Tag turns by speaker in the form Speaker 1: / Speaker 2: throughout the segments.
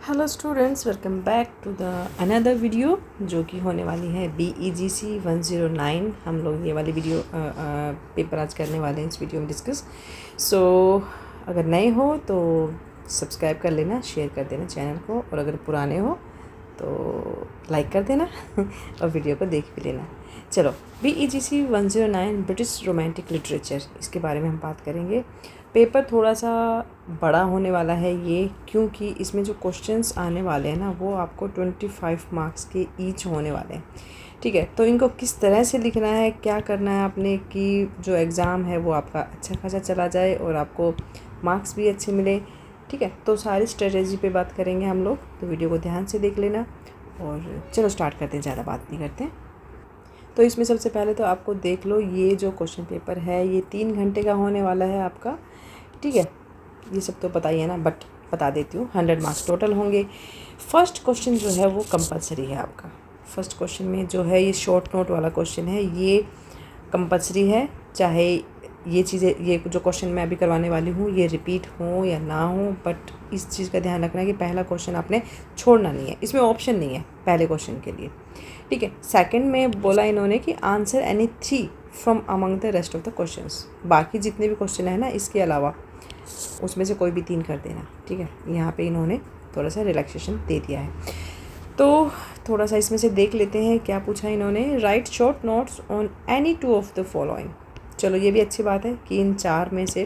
Speaker 1: Hello students, welcome back to the another video जो कि होने वाली है BEGC 109। हम लोग ये वाली वीडियो पेपर आज करने वाले हैं इस वीडियो में डिस्कस। सो अगर नए हो तो सब्सक्राइब कर लेना, शेयर कर देना चैनल को, और अगर पुराने हो तो लाइक कर देना और वीडियो को देख भी लेना। चलो, BEGC 109 ब्रिटिश रोमांटिक लिटरेचर, इसके बारे में हम बात करेंगे। पेपर थोड़ा सा बड़ा होने वाला है ये, क्योंकि इसमें जो क्वेश्चंस आने वाले हैं ना वो आपको 25 मार्क्स के ईच होने वाले हैं। ठीक है, तो इनको किस तरह से लिखना है, क्या करना है आपने कि जो एग्ज़ाम है वो आपका अच्छा खासा चला जाए और आपको मार्क्स भी अच्छे मिले। ठीक है, तो सारी स्ट्रेटजी पे बात करेंगे हम लोग, तो वीडियो को ध्यान से देख लेना। और चलो स्टार्ट करते हैं, ज़्यादा बात नहीं करते। तो इसमें सबसे पहले तो आपको देख लो, ये जो क्वेश्चन पेपर है ये 3 घंटे का होने वाला है आपका। ठीक है, ये सब तो पता ही है ना, बट बता देती हूँ। 100 मार्क्स टोटल होंगे। फर्स्ट क्वेश्चन जो है वो कंपलसरी है आपका। फर्स्ट क्वेश्चन में जो है ये शॉर्ट नोट वाला क्वेश्चन है, ये कंपलसरी है। चाहे ये चीज़ें, ये जो क्वेश्चन मैं अभी करवाने वाली हूँ ये रिपीट हो या ना हो, बट इस चीज़ का ध्यान रखना है कि पहला क्वेश्चन आपने छोड़ना नहीं है। इसमें ऑप्शन नहीं है पहले क्वेश्चन के लिए। ठीक है, सेकंड में बोला इन्होंने कि answer any 3 from among the rest of the questions. बाकी जितने भी क्वेश्चन है ना इसके अलावा उसमें से कोई भी 3 कर देना। ठीक है, यहाँ पे इन्होंने थोड़ा सा रिलैक्सेशन दे दिया है। तो थोड़ा सा इसमें से देख लेते हैं क्या पूछा इन्होंने। Right short notes on any 2 of the following. चलो, ये भी अच्छी बात है कि इन 4 में से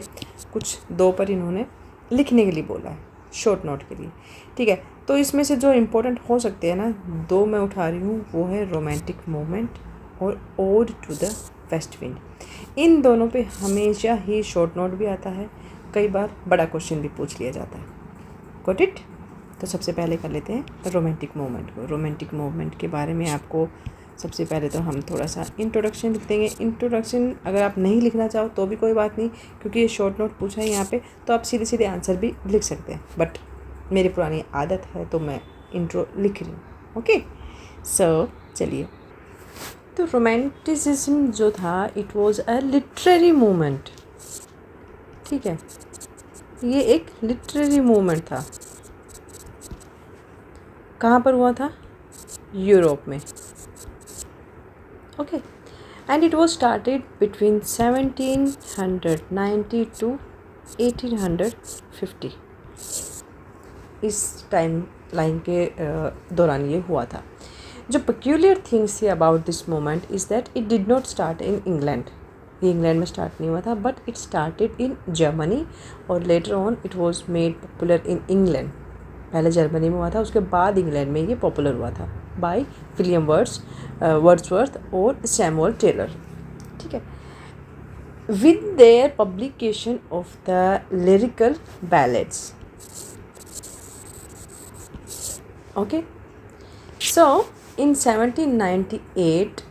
Speaker 1: कुछ 2 पर इन्होंने लिखने के लिए बोला है, शॉर्ट नोट के लिए। ठीक है, तो इसमें से जो इम्पोर्टेंट हो सकते हैं ना, 2 मैं उठा रही हूँ, वो है रोमांटिक मोमेंट और ode to the west wind. इन दोनों पे हमेशा ही शॉर्ट नोट भी आता है, कई बार बड़ा क्वेश्चन भी पूछ लिया जाता है। Got it? तो सबसे पहले कर लेते हैं रोमांटिक मूवमेंट को। रोमांटिक मूवमेंट के बारे में आपको सबसे पहले तो हम थोड़ा सा इंट्रोडक्शन लिख देंगे। इंट्रोडक्शन अगर आप नहीं लिखना चाहो तो भी कोई बात नहीं, क्योंकि ये शॉर्ट नोट पूछा है यहाँ पे, तो आप सीधे सीधे आंसर भी लिख सकते हैं, बट मेरी पुरानी आदत है तो मैं इंट्रो लिख रही हूँ। ओके, सो चलिए। तो रोमांटिसिज्म जो था, it was a literary movement. ठीक है, ये एक लिटरेरी मूवमेंट था। कहाँ पर हुआ था? यूरोप में। Okay, and it was started between 1790 to 1850। इस टाइम लाइन के दौरान ये हुआ था। जो पेक्यूलियर थिंग्स थी about this moment is that it did not start in England. ये इंग्लैंड में स्टार्ट नहीं हुआ था, but it started in Germany और later on it was made popular in England. पहले जर्मनी में हुआ था, उसके बाद इंग्लैंड में ये पॉपुलर हुआ था बाय विलियम वर्ड्सवर्थ और सैमुअल टेलर। ठीक है, with their publication of the lyrical ballads. Okay, so in 1798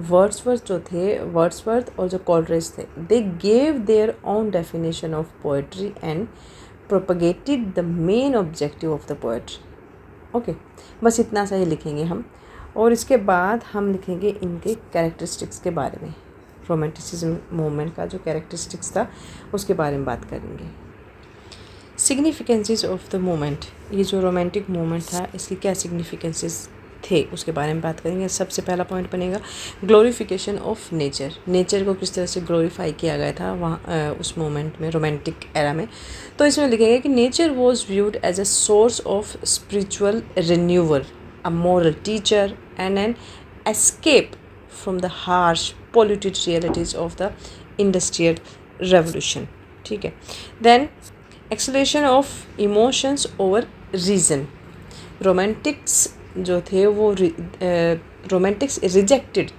Speaker 1: Wordsworth जो थे, वर्ड्सवर्थ और जो कॉलरेज थे, they gave their own definition of poetry and propagated the main objective of the poetry. Okay, बस इतना सा ही लिखेंगे हम, और इसके बाद हम लिखेंगे इनके कैरेक्टरिस्टिक्स के बारे में। रोमांटिसिज्म मूवमेंट का जो कैरेक्टरिस्टिक्स था उसके बारे में बात करेंगे। सिग्निफिकेंसेस ऑफ द मूवमेंट, ये जो रोमांटिक मूवमेंट था इसकी क्या सिग्निफिकेंसेस थे उसके बारे में बात करेंगे। सबसे पहला पॉइंट बनेगा ग्लोरिफिकेशन ऑफ नेचर। नेचर को किस तरह से ग्लोरीफाई किया गया था वहाँ उस मोमेंट में, रोमांटिक एरा में। तो इसमें लिखेंगे कि nature was viewed as a source of spiritual renewal, a moral teacher and an escape from the harsh polluted realities of the industrial revolution. ठीक है, then exaltation of emotions over reason. Romantics जो थे वो romantics rejected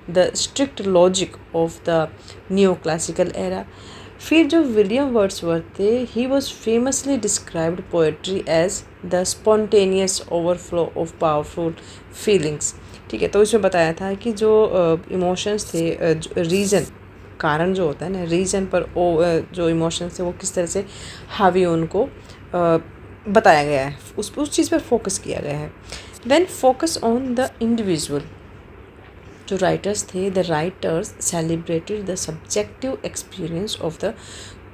Speaker 1: the strict logic of the new classical era. फिर जो William Wordsworth थे, he was famously described poetry as the spontaneous overflow of powerful feelings. ठीक है, तो इसमें बताया था कि जो इमोशंस थे, रीज़न, कारण जो होता है ना, रीज़न पर जो इमोशंस थे वो किस तरह से हावी उनको बताया गया है, उस चीज़ पर फोकस किया गया है। Then focus on the individual. जो राइटर्स थे, the writers celebrated the subjective experience of the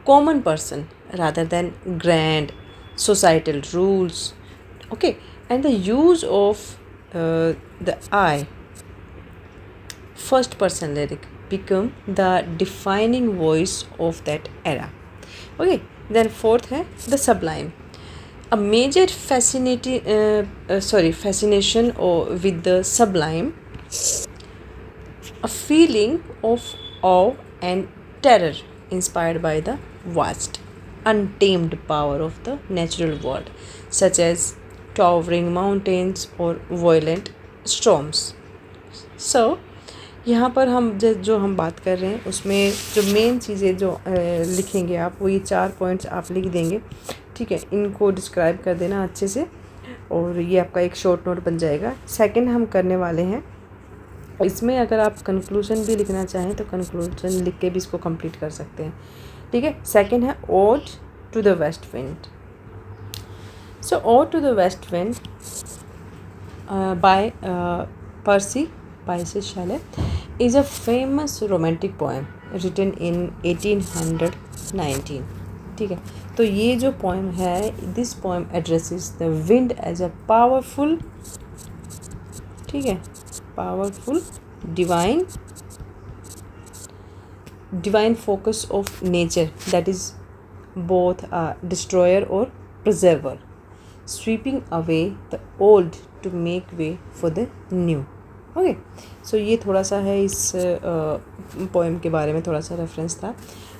Speaker 1: common person rather than grand societal rules Okay, and the use of the I, first person lyric, become the defining voice of that era. Okay, then fourth है the sublime, a major fascination or with the sublime, a feeling of awe and terror inspired by the vast, untamed power of the natural world, such as towering mountains or violent storms. So यहाँ पर हम जो हम बात कर रहे हैं उसमें जो मेन चीज़ें जो लिखेंगे आप, वो ये 4 पॉइंट्स आप लिख देंगे, ठीक है। इनको डिस्क्राइब कर देना अच्छे से और ये आपका एक शॉर्ट नोट बन जाएगा। सेकंड हम करने वाले हैं, इसमें अगर आप कंक्लूजन भी लिखना चाहें तो कंक्लूजन लिख के भी इसको कंप्लीट कर सकते हैं, ठीक है। सेकंड है ode to the west wind. So ode to the west wind by Percy Bysshe Shelley is a famous romantic poem written in 1819, ठीक है। तो ये जो poem है, this poem addresses the wind as a powerful, ठीक है, powerful divine focus of nature that is both a destroyer or preserver, sweeping away the old to make way for the new। Okay, so ये थोड़ा सा है इस poem के बारे में थोड़ा सा रेफरेंस था।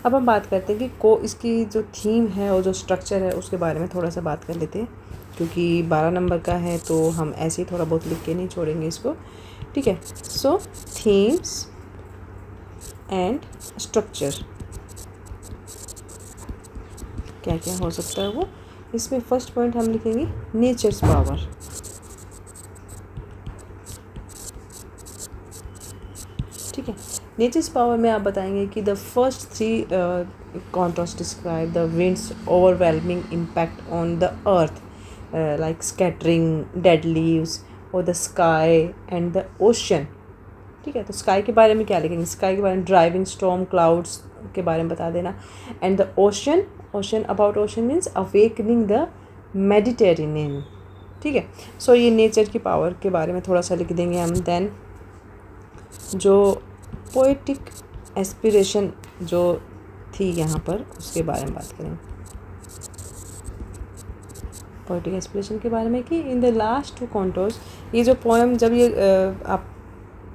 Speaker 1: अब हम बात करते हैं कि इसकी जो थीम है और जो स्ट्रक्चर है उसके बारे में थोड़ा सा बात कर लेते हैं, क्योंकि 12 नंबर का है तो हम ऐसे ही थोड़ा बहुत लिख के नहीं छोड़ेंगे इसको, ठीक है। सो थीम्स एंड स्ट्रक्चर क्या क्या हो सकता है वो, इसमें फर्स्ट पॉइंट हम लिखेंगे नेचर्स पावर, ठीक है। नेचर्स पावर में आप बताएंगे कि the first 3 contrast describe the winds overwhelming impact on the earth, like scattering dead leaves और the sky and the ocean, ठीक है। तो स्काई के बारे में क्या लिखेंगे, स्काई के बारे में ड्राइविंग स्टॉर्म क्लाउड्स के बारे में बता देना। And the ocean about ocean means awakening the Mediterranean, ठीक है। सो ये नेचर की पावर के बारे में थोड़ा सा लिख देंगे हम। देन जो पोएटिक एस्पिरेशन जो थी यहाँ पर उसके बारे में बात करें, पोएटिक एस्पिरेशन के बारे में कि इन द लास्ट 2 कॉन्टोर्स, ये जो पोएम जब ये आप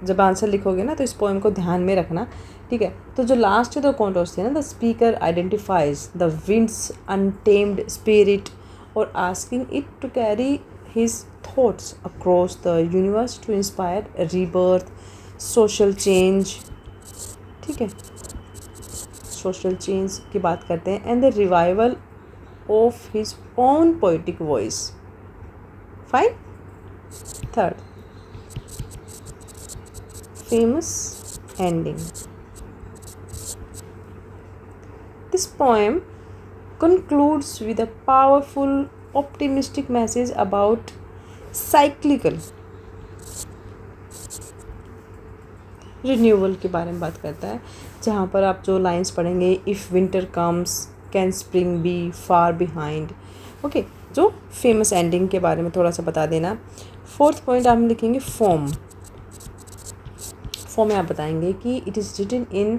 Speaker 1: जब आंसर लिखोगे ना तो इस पोएम को ध्यान में रखना, ठीक है। तो जो लास्ट 2 कॉन्टोर्स थे ना, the speaker identifies the winds untamed spirit और asking it to carry his thoughts across the universe to inspire rebirth, social change, ठीक है, सोशल चेंज की बात करते हैं। And the revival of his own poetic voice, fine. Third, famous ending. This poem concludes with a powerful optimistic message about cyclical renewal के बारे में बात करता है, जहाँ पर आप जो लाइंस पढ़ेंगे, if winter comes can spring be far behind, okay. जो फेमस एंडिंग के बारे में थोड़ा सा बता देना। फोर्थ पॉइंट हम लिखेंगे फॉर्म में आप बताएंगे कि it is written in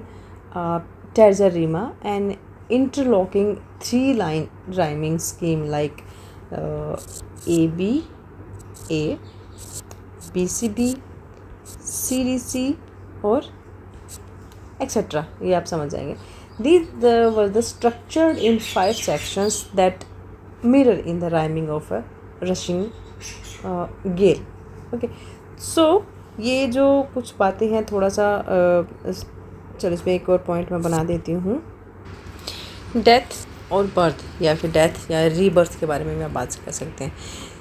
Speaker 1: terza rima and interlocking 3 line rhyming scheme like AB, A, BCB, CDC और etc. ये आप समझ जाएंगे। These were the structured in 5 sections that mirror in the rhyming of a rushing gale. Okay, so ये जो कुछ बातें हैं थोड़ा सा चलो इसमें एक और पॉइंट मैं बना देती हूँ। डेथ और बर्थ या फिर डेथ या रीबर्थ के बारे में भी आप बात कर सकते हैं।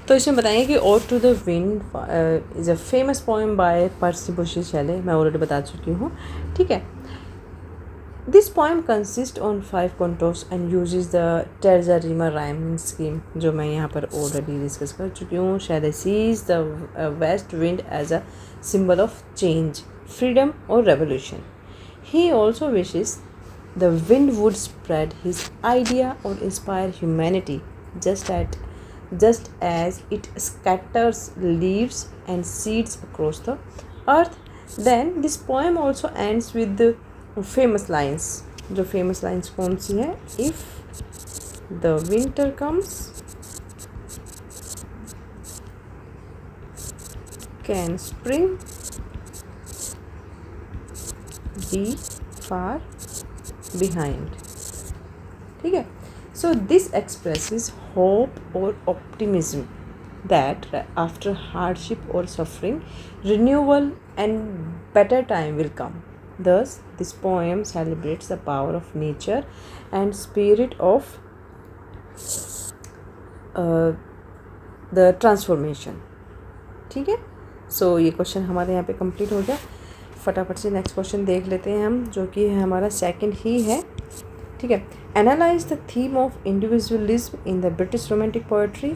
Speaker 1: तो इसमें बताएंगे कि ode to the wind is a famous poem by Percy Bysshe Shelley, मैं ऑलरेडी बता चुकी हूँ, ठीक है। This poem consist on 5 cantos and uses the terza rima rhyming scheme, जो मैं यहाँ पर ऑलरेडी डिस्कस कर चुकी हूँ। Shelley sees the west wind as a symbol of change, freedom और revolution. He also wishes the wind would spread his idea or inspire humanity, just as just as it scatters leaves and seeds across the earth. Then this poem also ends with the famous lines. जो famous lines कौन सी है? If the winter comes, can spring be far behind? ठीक है. So this expresses hope or optimism that after hardship or suffering, renewal and better time will come. Thus, this poem celebrates the power of nature and spirit of the transformation. ठीक है. So ये question हमारे यहाँ पे complete हो गया. फटाफट से नेक्स्ट क्वेश्चन देख लेते हैं हम, जो कि हमारा सेकंड ही है. ठीक है. Analyze the theme of individualism in the British Romantic poetry.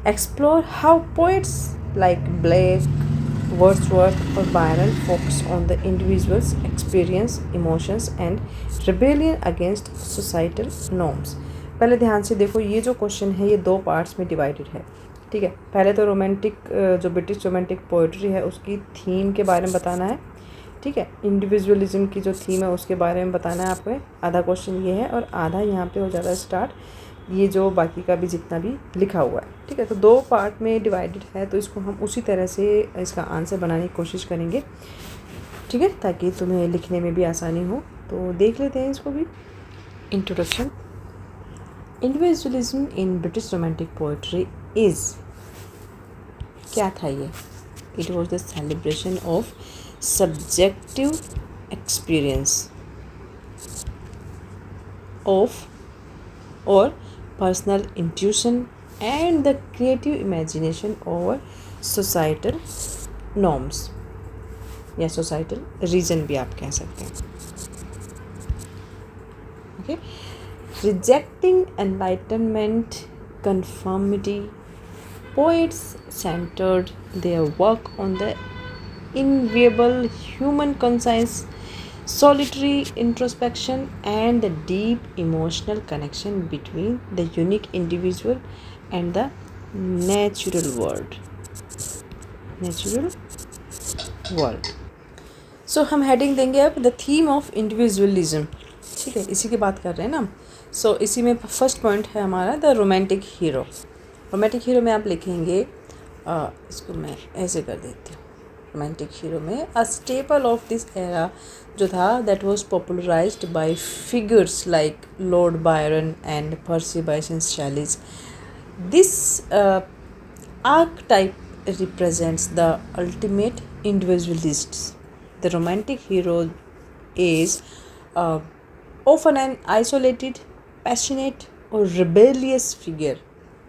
Speaker 1: Explore how poets like Blake, Wordsworth or Byron focus on the individual's experience, emotions and rebellion against societal norms. पहले ध्यान से देखो, ये जो क्वेश्चन है ये दो पार्ट्स में डिवाइडेड है. ठीक है. पहले तो रोमांटिक जो ब्रिटिश रोमांटिक पोइट्री है उसकी थीम के बारे में बताना है. ठीक है. इंडिविजुअलिज्म की जो थीम है उसके बारे में बताना है आपको. आधा क्वेश्चन ये है और आधा यहाँ पे हो जाता है स्टार्ट ये जो बाकी का भी जितना भी लिखा हुआ है. ठीक है. तो दो पार्ट में डिवाइडेड है, तो इसको हम उसी तरह से इसका आंसर बनाने की कोशिश करेंगे. ठीक है, ताकि तुम्हें लिखने में भी आसानी हो. तो देख लेते हैं इसको भी. Introduction. Individualism in British romantic poetry is, क्या था ये? It was the celebration of subjective experience of or personal intuition and the creative imagination over societal norms या societal reason भी आप कह सकते हैं. Okay. Rejecting enlightenment conformity, poets centered their work on the inviolable human conscience, solitary introspection and the deep emotional connection between the unique individual and the natural world. So हम heading देंगे अब the theme of individualism. ठीक है, इसी की बात कर रहे हैं ना. सो इसी में फर्स्ट पॉइंट है हमारा the romantic hero. Romantic hero में आप लिखेंगे, इसको मैं ऐसे कर देती हूँ. रोमांटिक हीरो में a staple of this era जो था that was popularised by figures like Lord Byron and Percy Bysshe Shelley's. This archetype represents the ultimate individualist. The romantic hero is often an isolated, passionate or rebellious figure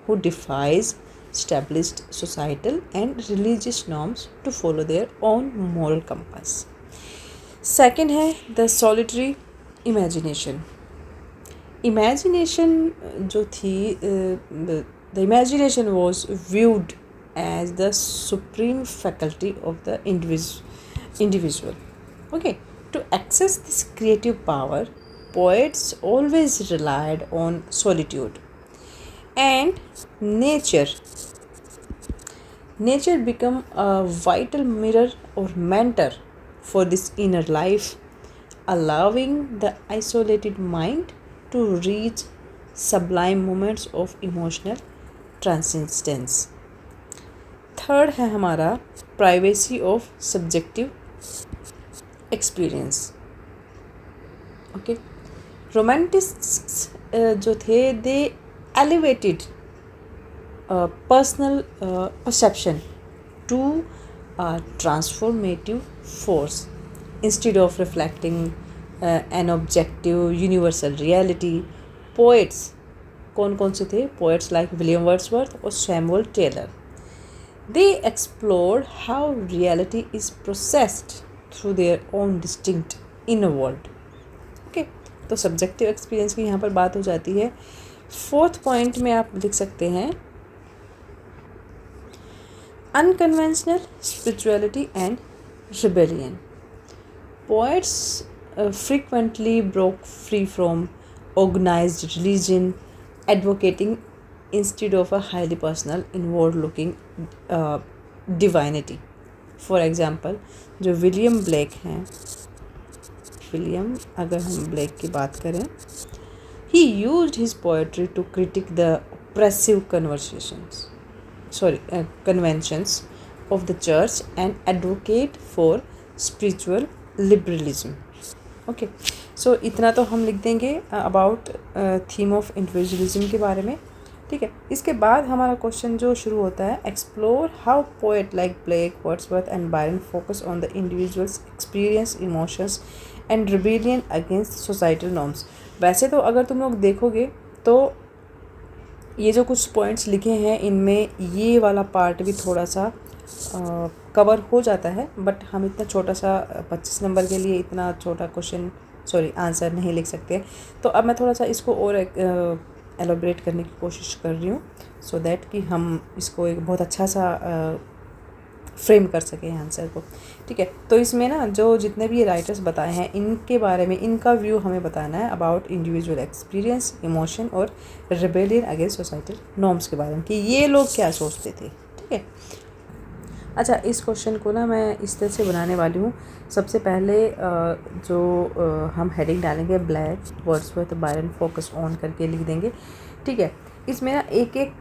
Speaker 1: who defies established societal and religious norms to follow their own moral compass. Second है the solitary imagination. Imagination जो थी, the imagination was viewed as the supreme faculty of the individual. Okay, to access this creative power, poets always relied on solitude and nature. Nature become a vital mirror or mentor for this inner life, allowing the isolated mind to reach sublime moments of emotional transcendence. Third है हमारा privacy of subjective experience. Okay, romantics जो थे they elevated personal perception to a transformative force instead of reflecting an objective universal reality. Poets कौन कौन से थे? Poets like William Wordsworth और Samuel Taylor. They explored how reality is processed through their own distinct inner world. Okay, तो subjective experience की यहाँ पर बात हो जाती है. फोर्थ पॉइंट में आप लिख सकते हैं unconventional spirituality and rebellion. Poets frequently broke free from organized religion, advocating instead of a highly personal, inward-looking divinity. For example, जो विलियम ब्लेक हैं, विलियम अगर हम ब्लेक की बात करें, he used his poetry to critique the oppressive conventions of the church and advocate for spiritual liberalism. Okay, so इतना तो हम लिख देंगे अबाउट थीम ऑफ इंडिविजुअलिज्म के बारे में. ठीक है, इसके बाद हमारा क्वेश्चन जो शुरू होता है, explore how poet like Blake, Wordsworth and Byron focus on the individual's experience, emotions and rebellion against societal norms. वैसे तो अगर तुम लोग देखोगे तो ये जो कुछ पॉइंट्स लिखे हैं इनमें ये वाला पार्ट भी थोड़ा सा कवर हो जाता है, बट हम इतना छोटा सा 25 नंबर के लिए इतना छोटा आंसर नहीं लिख सकते. तो अब मैं थोड़ा सा इसको और एलोबरेट करने की कोशिश कर रही हूँ, सो दैट कि हम इसको एक बहुत अच्छा सा फ्रेम कर सकें आंसर को. ठीक है, तो इसमें ना जो जितने भी ये राइटर्स बताए हैं इनके बारे में, इनका व्यू हमें बताना है अबाउट इंडिविजुअल एक्सपीरियंस, इमोशन और रिबेलियन अगेंस्ट सोसाइटल नॉर्म्स के बारे में, कि ये लोग क्या सोचते थे. ठीक है, अच्छा, इस क्वेश्चन को ना मैं इस तरह से बनाने वाली हूँ. सबसे पहले जो हम हेडिंग डालेंगे, black, Wordsworth, Byron focus on करके लिख देंगे. ठीक है, इसमें ना एक एक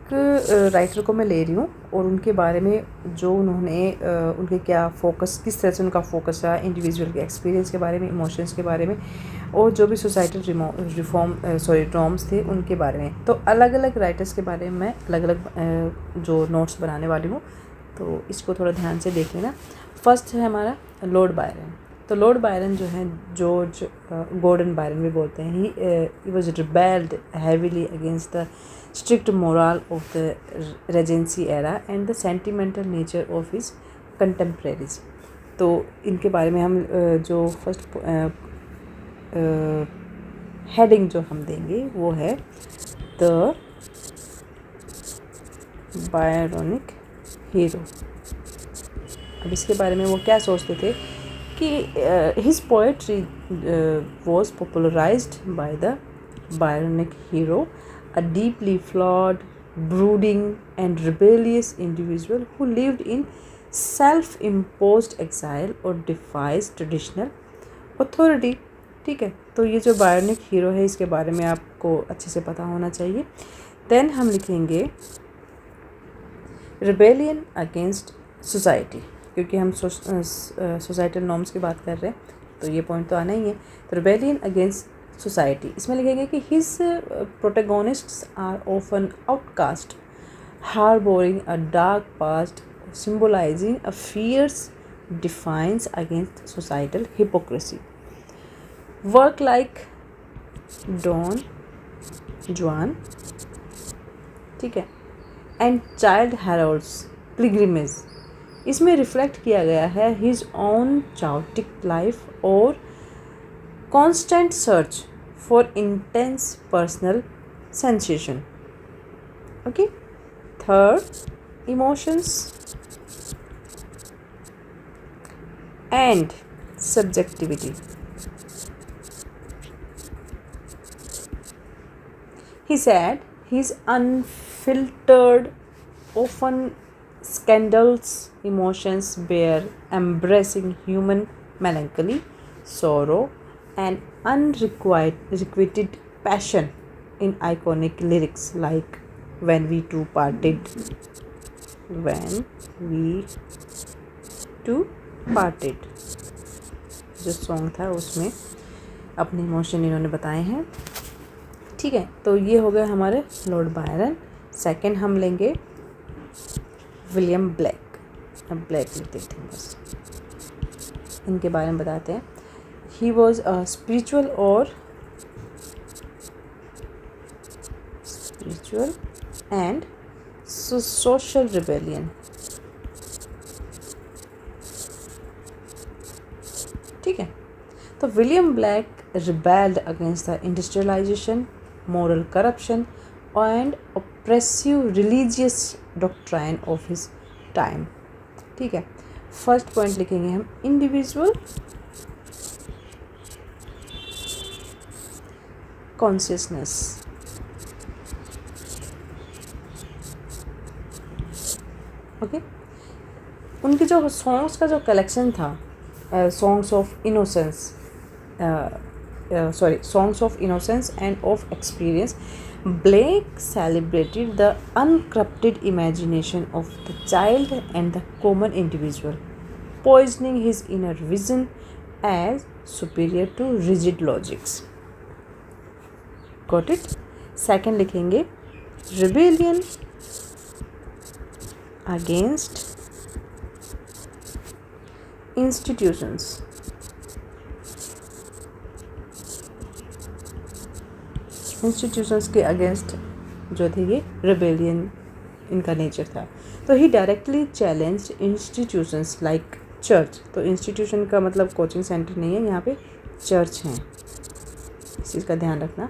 Speaker 1: राइटर को मैं ले रही हूँ और उनके बारे में जो उन्होंने उनके क्या फोकस, किस तरह से उनका फोकस रहा, इंडिविजुअल के एक्सपीरियंस के बारे में, इमोशंस के बारे में, और जो भी सोसाइटल नॉर्म्स थे उनके बारे में. तो अलग अलग राइटर्स के बारे में मैं अलग अलग जो नोट्स बनाने वाली हूँ, तो इसको थोड़ा ध्यान से देख लेना. फर्स्ट है हमारा लॉर्ड बायरन. तो लॉर्ड बायरन जो है, जॉर्ज गॉर्डन बायरन भी बोलते हैं, he was rebelled heavily against the strict moral of the Regency era and the sentimental nature of his contemporaries. तो इनके बारे में हम जो फर्स्ट हेडिंग जो हम देंगे वो है द बायरोनिक हीरो. अब इसके बारे में वो क्या सोचते थे कि his poetry was popularized by the Byronic hero, a deeply flawed, brooding and rebellious individual who lived in self-imposed exile or defies traditional authority. ठीक है, तो ये जो बायरोनिक हीरो है इसके बारे में आपको अच्छे से पता होना चाहिए. देन हम लिखेंगे रिबेलियन अगेंस्ट सोसाइटी, क्योंकि हम सोसाइटल नॉर्म्स की बात कर रहे हैं तो ये पॉइंट तो आना ही है. तो रिबेलियन अगेंस्ट सोसाइटी, इसमें लिखेंगे कि his protagonists are often outcast, harbouring a dark past, symbolizing a fierce defiance against societal hypocrisy. Work like Don Juan, ठीक है, एंड चाइल्ड हेरोल्ड्स पिलग्रिमेज, इसमें रिफ्लेक्ट किया गया है हिज ओन चाउटिक लाइफ और constant search for intense personal sensation. Okay, third, emotions and subjectivity. He said his unfiltered, often scandalous emotions bear embracing human melancholy, sorrow and unrequited passion in iconic lyrics like when we two parted. जो song था उसमें अपने emotion इन्होंने बताए हैं. ठीक है, तो ये हो गए हमारे लॉर्ड बायरन. सेकंड हम लेंगे विलियम ब्लेक. अब ब्लेक लिख देते हैं, बस इनके बारे में बताते हैं. He was a spiritual and social rebellion. ठीक है, तो William black rebelled against the industrialization, moral corruption and oppressive religious doctrine of his time. ठीक है, फर्स्ट पॉइंट लिखेंगे हम इंडिविजुअल कॉन्शियसनेस. ओके। उनकी जो सॉन्ग्स का जो कलेक्शन था, songs of innocence, songs of innocence and of experience, Blake celebrated the uncorrupted imagination of the child and the common individual, positioning his inner vision as superior to rigid logics. Got it? Second लिखेंगे rebellion against institutions. Institutions के against जो थे ये rebellion इनका nature था। तो he directly challenge institutions like church. तो institution का मतलब कोचिंग सेंटर नहीं है, यहाँ पे चर्च हैं, इस चीज़ का ध्यान रखना।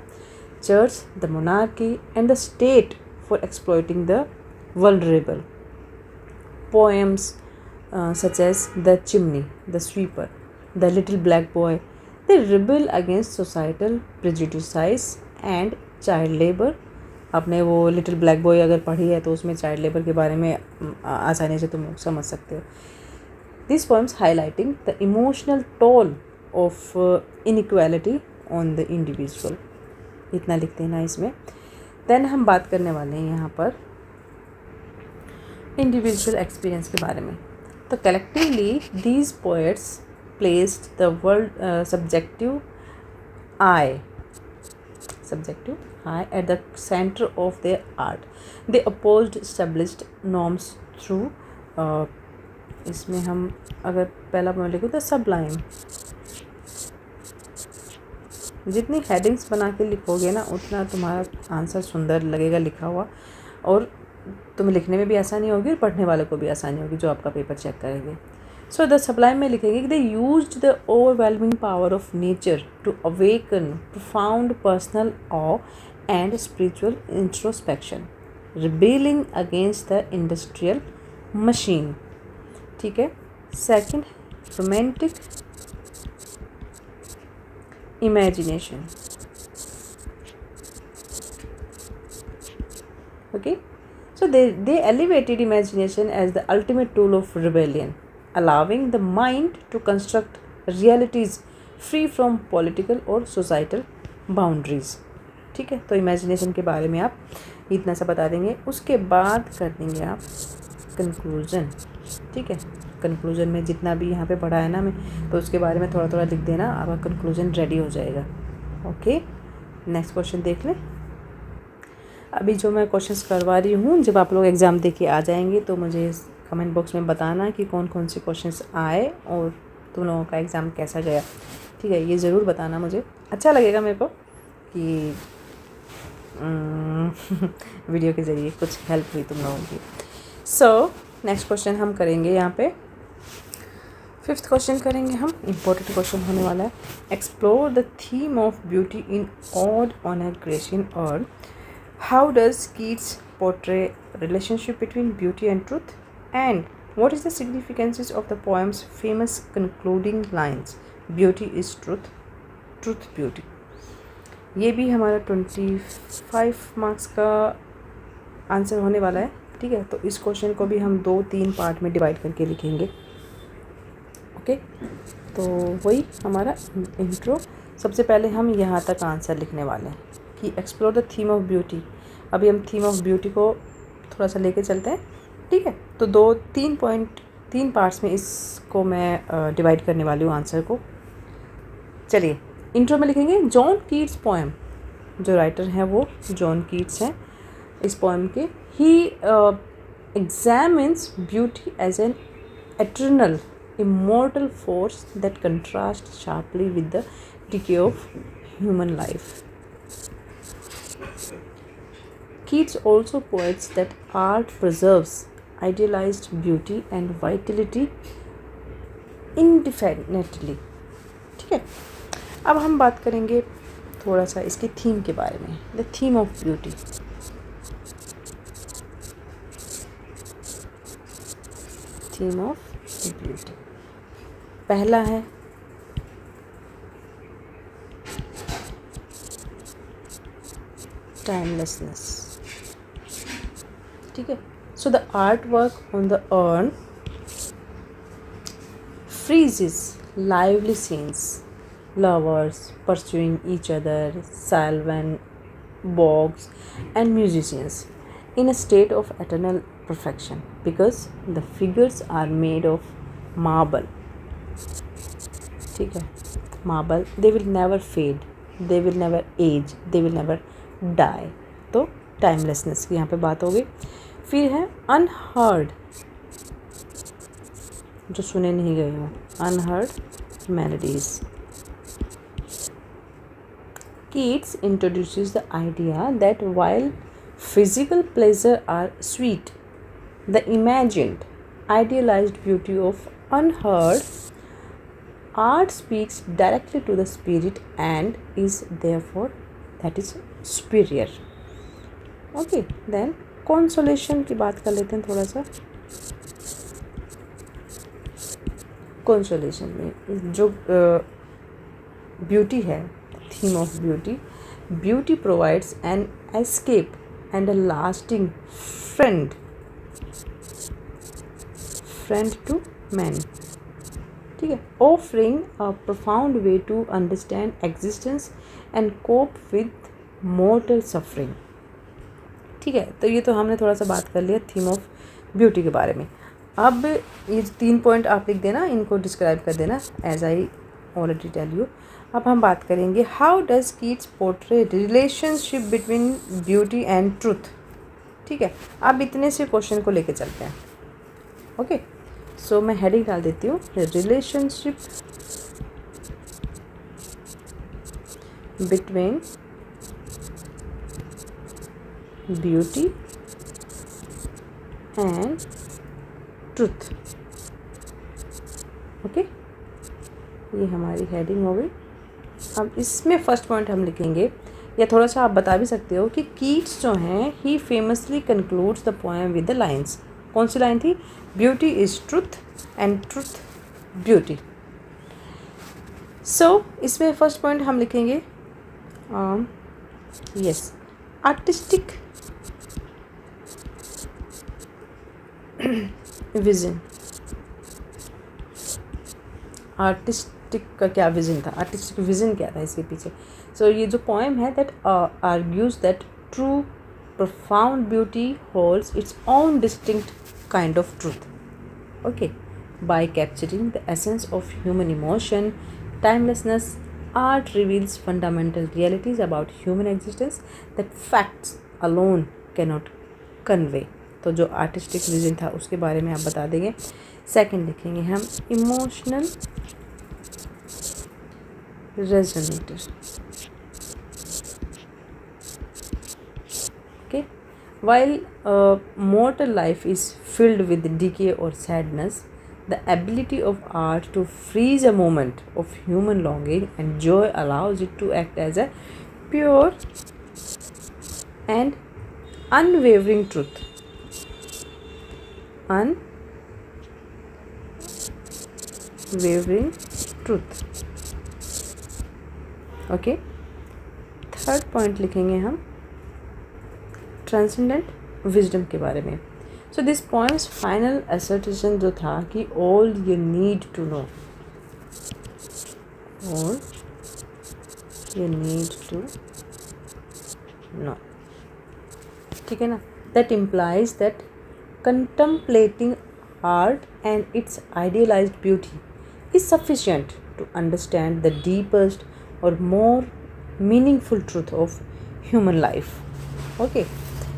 Speaker 1: Church, the monarchy and the state for exploiting the vulnerable. Poems such as the chimney, the sweeper, the little black boy, the rebel against societal prejudices and child labour. आपने वो लिटिल ब्लैक बॉय अगर पढ़ी है तो उसमें child labour के बारे में आसानी से तुम समझ सकते हो। This poems highlighting the emotional toll of inequality on the individual. इतना लिखते हैं ना इसमें। देन हम बात करने वाले हैं यहाँ पर इंडिविजुअल एक्सपीरियंस के बारे में। तो collectively these poets placed the world subjective I at the center of their art. They opposed established norms through इसमें हम अगर पहला पॉइंट लिखो तो sublime। जितनी हेडिंग्स बना के लिखोगे ना उतना तुम्हारा आंसर सुंदर लगेगा लिखा हुआ, और तुम्हें लिखने में भी आसानी होगी और पढ़ने वाले को भी आसानी होगी जो आपका पेपर चेक करेंगे। सो द सब्लाइम में लिखेंगे कि they used the overwhelming power of nature to awaken profound personal awe and spiritual introspection, rebelling against the industrial machine. ठीक है। Second, romantic imagination. Okay. So they elevated imagination as the ultimate tool of rebellion, allowing the mind to construct realities free from political or societal boundaries. ठीक है। तो imagination के बारे में आप इतना सा बता देंगे। उसके बाद कर देंगे आप कंक्लूजन। ठीक है। कंक्लूजन में जितना भी यहाँ पे पढ़ा है ना मैं, तो उसके बारे में थोड़ा थोड़ा लिख देना, आपका कंक्लूजन रेडी हो जाएगा। ओके। नेक्स्ट क्वेश्चन देख लें। अभी जो मैं क्वेश्चंस करवा रही हूँ, जब आप लोग एग्ज़ाम दे के आ जाएंगे तो मुझे कमेंट बॉक्स में बताना कि कौन कौन से क्वेश्चंस आए और तुम लोगों का एग्ज़ाम कैसा गया। ठीक है, ये ज़रूर बताना, मुझे अच्छा लगेगा मेरे को कि वीडियो के ज़रिए कुछ हेल्प हुई तुम लोगों की। सो नेक्स्ट क्वेश्चन हम करेंगे यहाँ पे, 5th क्वेश्चन करेंगे हम। इम्पोर्टेंट क्वेश्चन होने वाला है। Explore the theme of beauty in odd on a Grecian earth. How does Keats portray relationship between beauty and truth? And what is the significance of the poem's famous concluding lines? Beauty is truth, truth beauty. ये भी हमारा 25 marks का answer होने वाला है। ठीक है। तो इस क्वेश्चन को भी हम 2-3 पार्ट में डिवाइड करके लिखेंगे। ओके। तो वही हमारा इंट्रो। सबसे पहले हम यहाँ तक आंसर लिखने वाले हैं कि explore the theme of beauty. अभी हम थीम ऑफ ब्यूटी को थोड़ा सा लेके चलते हैं। ठीक है। तो 3 पार्ट्स में इसको मैं डिवाइड करने वाली हूँ आंसर को। चलिए, इंट्रो में लिखेंगे जॉन कीट्स पोएम। जो राइटर हैं वो जॉन कीट्स हैं इस पोएम के। He examines beauty as an eternal immortal force that contrast sharply with the decay of human life. Keats also points that art preserves idealized beauty and vitality indefinitely. ठीक है। अब हम बात करेंगे थोड़ा सा इसके थीम के बारे में। The theme of beauty. Theme of beauty पहला है टाइमलेसनेस। ठीक है। So the artwork on the urn freezes lively scenes, lovers pursuing each other, salvan, bogs, and musicians in a state of eternal perfection because the figures are made of marble. ठीक है, marble, they will never fade, they will never age, they will never die. तो timelessness की यहाँ पे बात हो गई. फिर है अनहर्ड, जो सुने नहीं गए हो, unheard melodies. Keats introduces the idea that while physical pleasure are sweet, the imagined, idealized beauty of unheard art speaks directly to the spirit and is therefore that is superior. Okay, then consolation की बात कर लेते हैं थोड़ा सा. consolation में जो beauty है, theme of beauty, beauty provides an escape and a lasting friend to man. ठीक है, offering a profound way to understand existence and cope with mortal suffering. ठीक है, तो ये तो हमने थोड़ा सा बात कर लिया थीम ऑफ ब्यूटी के बारे में. अब ये 3 पॉइंट आप लिख देना, इनको डिस्क्राइब कर देना as I already tell you. अब हम बात करेंगे how does Keats portray relationship between beauty and truth. ठीक है, अब इतने से क्वेश्चन को लेके चलते हैं. ओके, सो मैं हेडिंग डाल देती हूँ, relationship between beauty and truth. Okay, ये हमारी हेडिंग हो गई. अब इसमें फर्स्ट पॉइंट हम लिखेंगे, या थोड़ा सा आप बता भी सकते हो कि कीट्स जो हैं he famously concludes the poem with the lines. कौन सी लाइन थी? Beauty is truth and truth beauty. So इसमें फर्स्ट पॉइंट हम लिखेंगे यस, आर्टिस्टिक विजन. आर्टिस्टिक का क्या विजन था, आर्टिस्टिक विजन क्या था इसके पीछे. सो ये जो पोएम है that argues that true profound beauty holds its own distinct kind of truth. Okay, by capturing the essence of human emotion, timelessness, art reveals fundamental realities about human existence that facts alone cannot convey. तो जो artistic vision था उसके बारे में आप बता देंगे. Second लिखेंगे हम emotional resonator. Okay, while mortal life is filled with decay or sadness, the ability of art to freeze a moment of human longing and joy allows it to act as a pure and unwavering truth. Unwavering truth. Okay, third point लिखेंगे हम transcendent wisdom के बारे में. So this पॉइम्स final असर्टेशन जो था कि all you need to know, all you need to know. ठीक है ना, that implies that contemplating art and its idealized beauty is sufficient to understand the deepest और more meaningful truth of human life. Okay,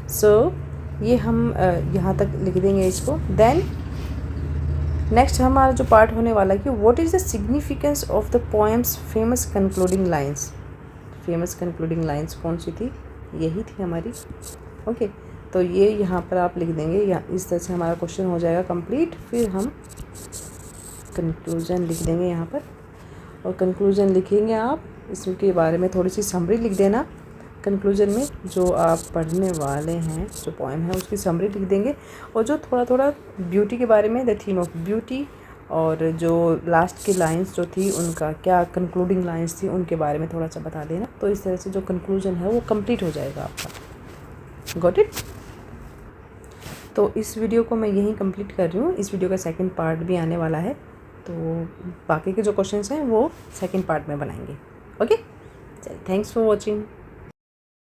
Speaker 1: so ये हम यहाँ तक लिख देंगे इसको. देन नेक्स्ट हमारा जो पार्ट होने वाला है कि what is the significance of the poems famous concluding lines. Famous concluding lines कौन सी थी? यही थी हमारी. ओके, तो ये यहाँ पर आप लिख देंगे, या इस तरह से हमारा क्वेश्चन हो जाएगा कंप्लीट. फिर हम कंक्लूजन लिख देंगे यहाँ पर, और कंक्लूजन लिखेंगे आप इसके बारे में थोड़ी सी समरी लिख देना. कंक्लूजन में जो आप पढ़ने वाले हैं, जो पोएम है उसकी समरी लिख देंगे, और जो थोड़ा थोड़ा ब्यूटी के बारे में, द थीम ऑफ ब्यूटी, और जो लास्ट की लाइंस जो थी उनका क्या कंक्लूडिंग लाइंस थी उनके बारे में थोड़ा सा बता देना. तो इस तरह से जो कंक्लूजन है वो कंप्लीट हो जाएगा आपका. Got it? तो इस वीडियो को मैं यहीं कंप्लीट कर रही हूँ। इस वीडियो का सेकंड पार्ट भी आने वाला है, तो बाकी के जो क्वेश्चंस हैं वो सेकंड पार्ट में बनाएंगे। ओके, चलिए, थैंक्स फॉर वॉचिंग।